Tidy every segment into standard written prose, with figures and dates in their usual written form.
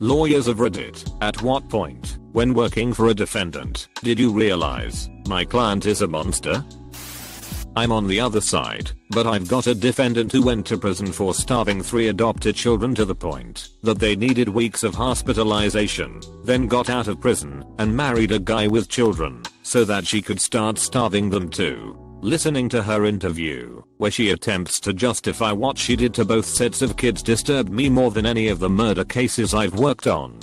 Lawyers of Reddit, at what point, when working for a defendant, did you realize my client is a monster? I'm on the other side, but I've got a defendant who went to prison for starving 3 adopted children to the point that they needed weeks of hospitalization, then got out of prison and married a guy with children so that she could start starving them too. Listening to her interview, where she attempts to justify what she did to both sets of kids, disturbed me more than any of the murder cases I've worked on.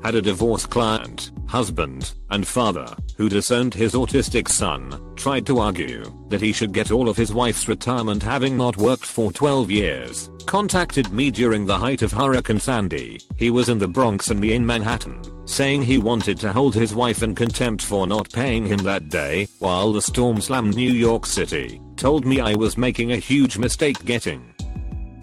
Had a divorce client, husband, and father, who disowned his autistic son, tried to argue that he should get all of his wife's retirement having not worked for 12 years, contacted me during the height of Hurricane Sandy. He was in the Bronx and me in Manhattan, saying he wanted to hold his wife in contempt for not paying him that day, while the storm slammed New York City. Told me I was making a huge mistake getting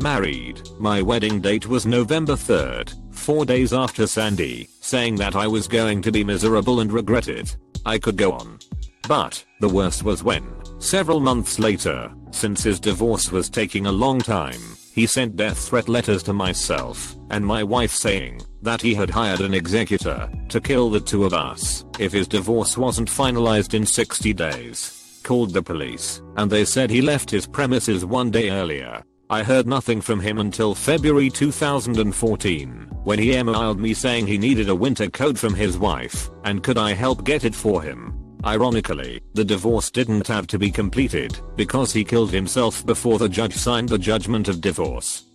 married. My wedding date was November 3rd, 4 days after Sandy, saying that I was going to be miserable and regret it. I could go on. But the worst was when, several months later, since his divorce was taking a long time, he sent death threat letters to myself and my wife saying that he had hired an executor to kill the 2 of us if his divorce wasn't finalized in 60 days. Called the police, and they said he left his premises 1 day earlier. I heard nothing from him until February 2014, when he emailed me saying he needed a winter coat from his wife, and could I help get it for him. Ironically, the divorce didn't have to be completed, because he killed himself before the judge signed the judgment of divorce.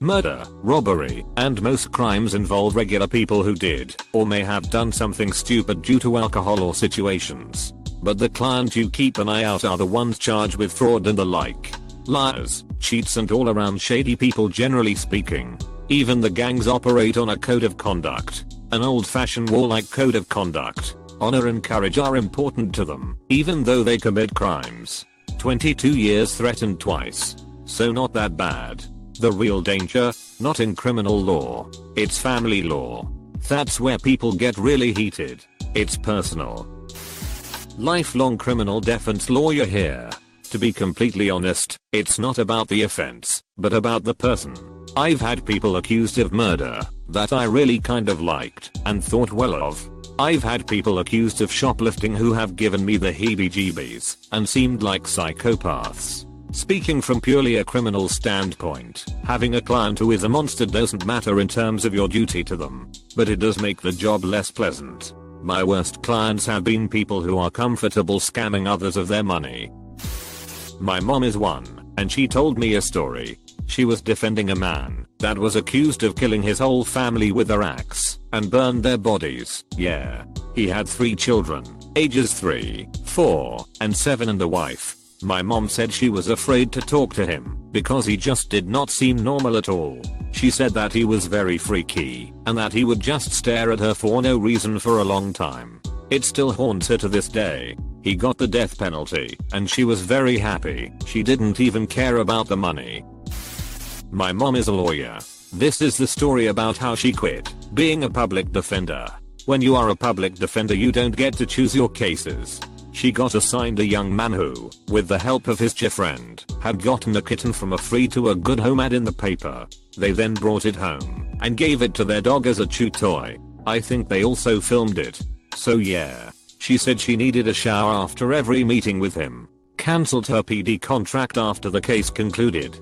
Murder, robbery, and most crimes involve regular people who did, or may have done something stupid due to alcohol or situations. But the client you keep an eye out are the ones charged with fraud and the like. Liars, cheats, and all around shady people, generally speaking. Even the gangs operate on a code of conduct. An old-fashioned warlike code of conduct. Honor and courage are important to them, even though they commit crimes. 22 years threatened twice. So not that bad. The real danger, not in criminal law. It's family law. That's where people get really heated. It's personal. Lifelong criminal defense lawyer here. To be completely honest, it's not about the offense, but about the person. I've had people accused of murder that I really kind of liked and thought well of. I've had people accused of shoplifting who have given me the heebie-jeebies and seemed like psychopaths. Speaking from purely a criminal standpoint, having a client who is a monster doesn't matter in terms of your duty to them, but it does make the job less pleasant. My worst clients have been people who are comfortable scamming others of their money. My mom is one, and she told me a story. She was defending a man that was accused of killing his whole family with their axe and burned their bodies. Yeah. He had 3 children, ages 3, 4, and 7, and a wife. My mom said she was afraid to talk to him because he just did not seem normal at all. She said that he was very freaky and that he would just stare at her for no reason for a long time. It still haunts her to this day. He got the death penalty, and she was very happy. She didn't even care about the money. My mom is a lawyer. This is the story about how she quit being a public defender. When you are a public defender, you don't get to choose your cases. She got assigned a young man who, with the help of his friend, had gotten a kitten from a free to a good home ad in the paper. They then brought it home and gave it to their dog as a chew toy. I think they also filmed it. So yeah. She said she needed a shower after every meeting with him. Cancelled her PD contract after the case concluded.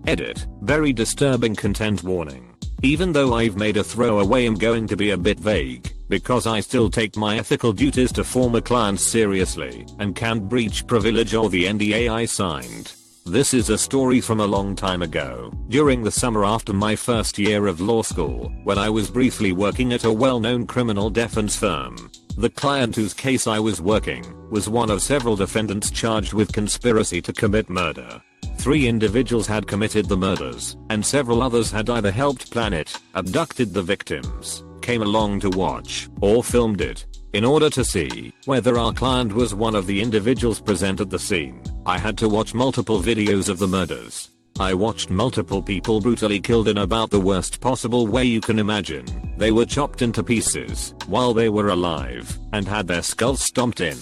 Edit. Very disturbing content warning. Even though I've made a throwaway, I'm going to be a bit vague, because I still take my ethical duties to former clients seriously and can't breach privilege or the NDA I signed. This is a story from a long time ago, during the summer after my first year of law school, when I was briefly working at a well-known criminal defense firm. The client whose case I was working was one of several defendants charged with conspiracy to commit murder. 3 individuals had committed the murders, and several others had either helped plan it, abducted the victims, came along to watch, or filmed it. In order to see whether our client was one of the individuals present at the scene, I had to watch multiple videos of the murders. I watched multiple people brutally killed in about the worst possible way you can imagine. They were chopped into pieces while they were alive and had their skulls stomped in.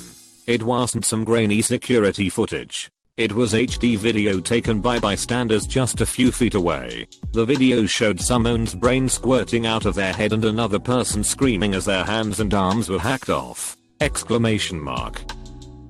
It wasn't some grainy security footage. It was HD video taken by bystanders just a few feet away. The video showed someone's brain squirting out of their head and another person screaming as their hands and arms were hacked off! Exclamation mark.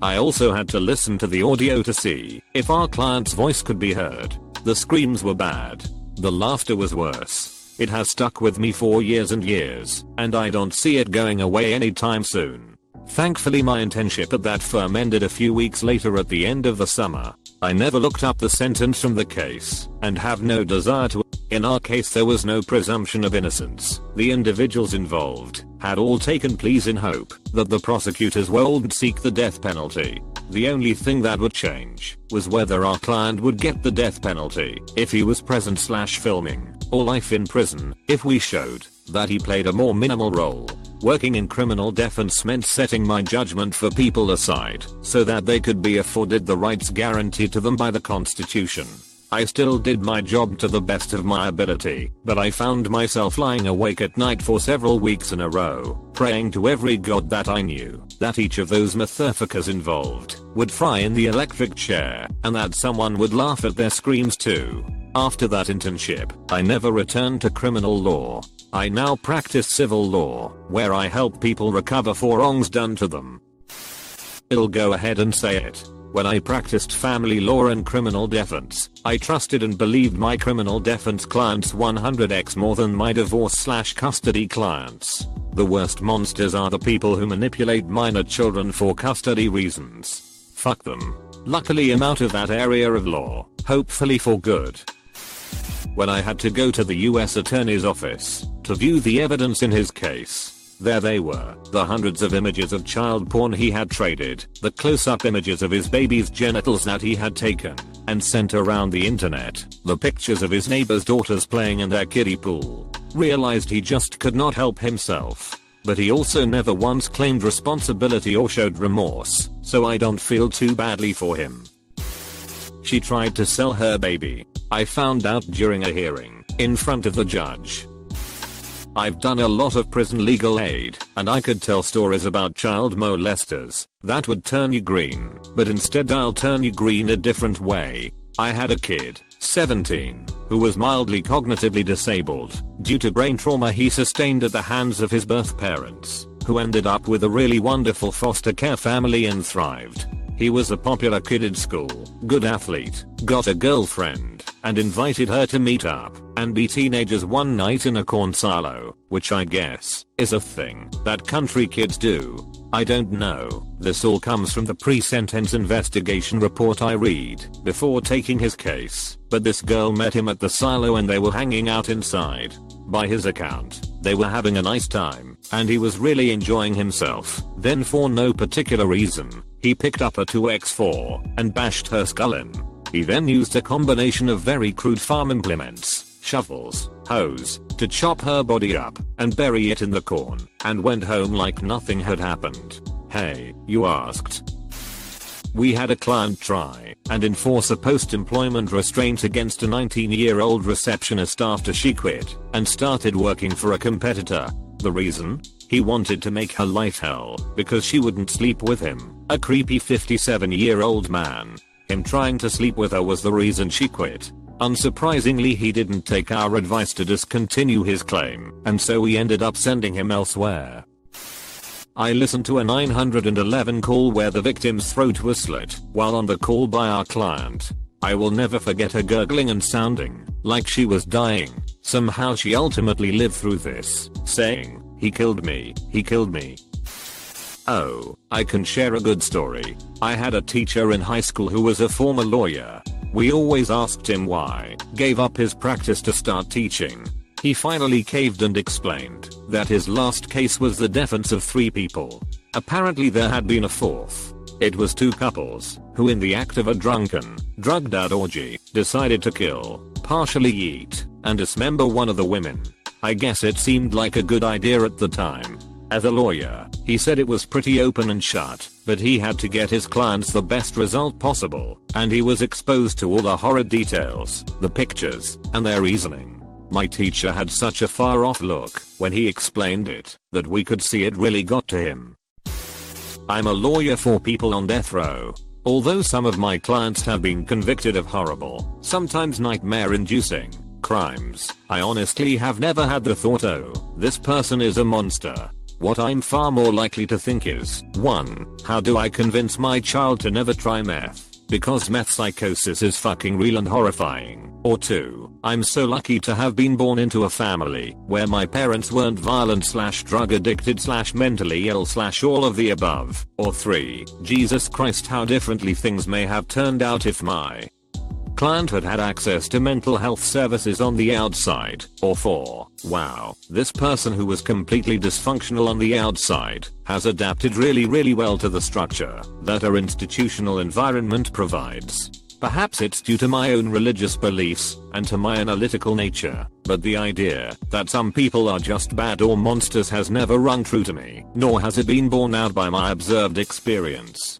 I also had to listen to the audio to see if our client's voice could be heard. The screams were bad. The laughter was worse. It has stuck with me for years and years, and I don't see it going away anytime soon. Thankfully my internship at that firm ended a few weeks later at the end of the summer. I never looked up the sentence from the case, and have no desire to. In our case there was no presumption of innocence. The individuals involved had all taken pleas in hope that the prosecutors would seek the death penalty. The only thing that would change was whether our client would get the death penalty if he was present/filming, or life in prison if we showed that he played a more minimal role. Working in criminal defense meant setting my judgment for people aside so that they could be afforded the rights guaranteed to them by the Constitution. I still did my job to the best of my ability, but I found myself lying awake at night for several weeks in a row, praying to every god that I knew that each of those motherfuckers involved would fry in the electric chair, and that someone would laugh at their screams too. After that internship, I never returned to criminal law. I now practice civil law, where I help people recover for wrongs done to them. I'll go ahead and say it. When I practiced family law and criminal defense, I trusted and believed my criminal defense clients 100x more than my divorce/custody clients. The worst monsters are the people who manipulate minor children for custody reasons. Fuck them. Luckily I'm out of that area of law, hopefully for good. When I had to go to the US Attorney's office to view the evidence in his case, there they were, the hundreds of images of child porn he had traded, the close-up images of his baby's genitals that he had taken and sent around the internet, the pictures of his neighbor's daughters playing in their kiddie pool. Realized he just could not help himself. But he also never once claimed responsibility or showed remorse, so I don't feel too badly for him. She tried to sell her baby. I found out during a hearing, in front of the judge. I've done a lot of prison legal aid, and I could tell stories about child molesters that would turn you green, but instead I'll turn you green a different way. I had a kid, 17, who was mildly cognitively disabled due to brain trauma he sustained at the hands of his birth parents, who ended up with a really wonderful foster care family and thrived. He was a popular kid at school, good athlete, got a girlfriend, and invited her to meet up and be teenagers one night in a corn silo, which I guess is a thing that country kids do. I don't know. This all comes from the pre-sentence investigation report I read before taking his case, but this girl met him at the silo and they were hanging out inside. By his account, they were having a nice time, and he was really enjoying himself. Then for no particular reason, he picked up a 2x4 and bashed her skull in. He then used a combination of very crude farm implements, shovels, hose, to chop her body up and bury it in the corn, and went home like nothing had happened. Hey, you asked. We had a client try and enforce a post-employment restraint against a 19-year-old receptionist after she quit and started working for a competitor. The reason? He wanted to make her life hell because she wouldn't sleep with him, a creepy 57-year-old man. Him trying to sleep with her was the reason she quit. Unsurprisingly, he didn't take our advice to discontinue his claim, and so we ended up sending him elsewhere. I listened to a 911 call where the victim's throat was slit while on the call by our client. I will never forget her gurgling and sounding like she was dying. Somehow she ultimately lived through this, saying, "He killed me, he killed me." Oh, I can share a good story. I had a teacher in high school who was a former lawyer. We always asked him why, gave up his practice to start teaching. He finally caved and explained that his last case was the deaths of 3 people. Apparently there had been a 4th. It was 2 couples who, in the act of a drunken, drugged-out orgy, decided to kill, partially eat, and dismember one of the women. I guess it seemed like a good idea at the time. As a lawyer, he said it was pretty open and shut, but he had to get his clients the best result possible, and he was exposed to all the horrid details, the pictures, and their reasoning. My teacher had such a far-off look when he explained it that we could see it really got to him. I'm a lawyer for people on death row. Although some of my clients have been convicted of horrible, sometimes nightmare-inducing crimes, I honestly have never had the thought, oh, this person is a monster. What I'm far more likely to think is, 1. How do I convince my child to never try meth? Because meth psychosis is fucking real and horrifying. Or 2. I'm so lucky to have been born into a family where my parents weren't violent / drug addicted / mentally ill / all of the above. Or 3. Jesus Christ, how differently things may have turned out if my client had access to mental health services on the outside. Or 4. Wow, this person who was completely dysfunctional on the outside has adapted really well to the structure that our institutional environment provides. Perhaps it's due to my own religious beliefs and to my analytical nature, but the idea that some people are just bad or monsters has never rung true to me, nor has it been borne out by my observed experience.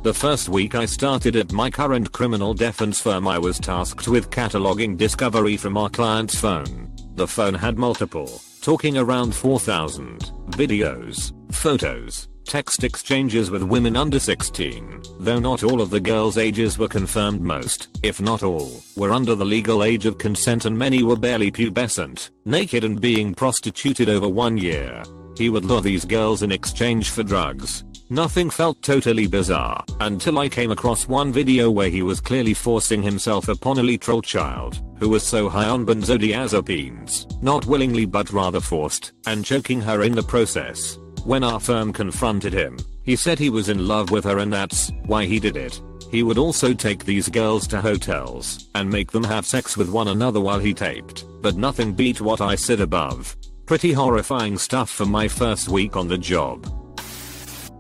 The first week I started at my current criminal defense firm, I was tasked with cataloging discovery from our client's phone. The phone had multiple, talking around 4,000, videos, photos, text exchanges with women under 16, though not all of the girls' ages were confirmed. Most, if not all, were under the legal age of consent and many were barely pubescent, naked and being prostituted over 1 year. He would lure these girls in exchange for drugs. Nothing felt totally bizarre until I came across one video where he was clearly forcing himself upon a literal child who was so high on benzodiazepines, not willingly but rather forced, and choking her in the process. When our firm confronted him, he said he was in love with her and that's why he did it. He would also take these girls to hotels and make them have sex with one another while he taped, but nothing beat what I said above. Pretty horrifying stuff for my first week on the job.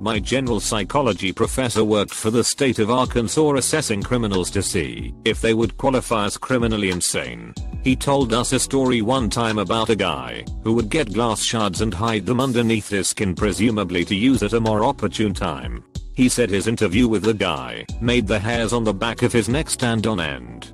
My general psychology professor worked for the state of Arkansas assessing criminals to see if they would qualify as criminally insane. He told us a story one time about a guy who would get glass shards and hide them underneath his skin, presumably to use at a more opportune time. He said his interview with the guy made the hairs on the back of his neck stand on end.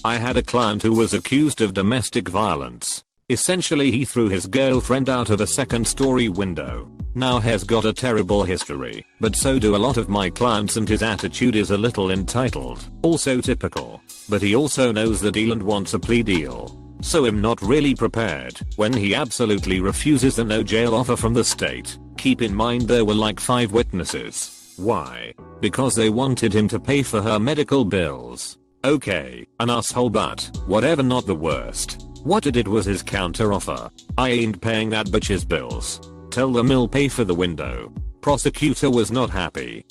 I had a client who was accused of domestic violence. Essentially, he threw his girlfriend out of a second-story window. Now has got a terrible history, but so do a lot of my clients, and his attitude is a little entitled, also typical. But he also knows the deal and wants a plea deal. So I'm not really prepared when he absolutely refuses a no jail offer from the state. Keep in mind there were like 5 witnesses. Why? Because they wanted him to pay for her medical bills. Okay, an asshole, but whatever, not the worst. What I did was his counter offer. I ain't paying that bitch's bills. Tell them he'll pay for the window. Prosecutor was not happy.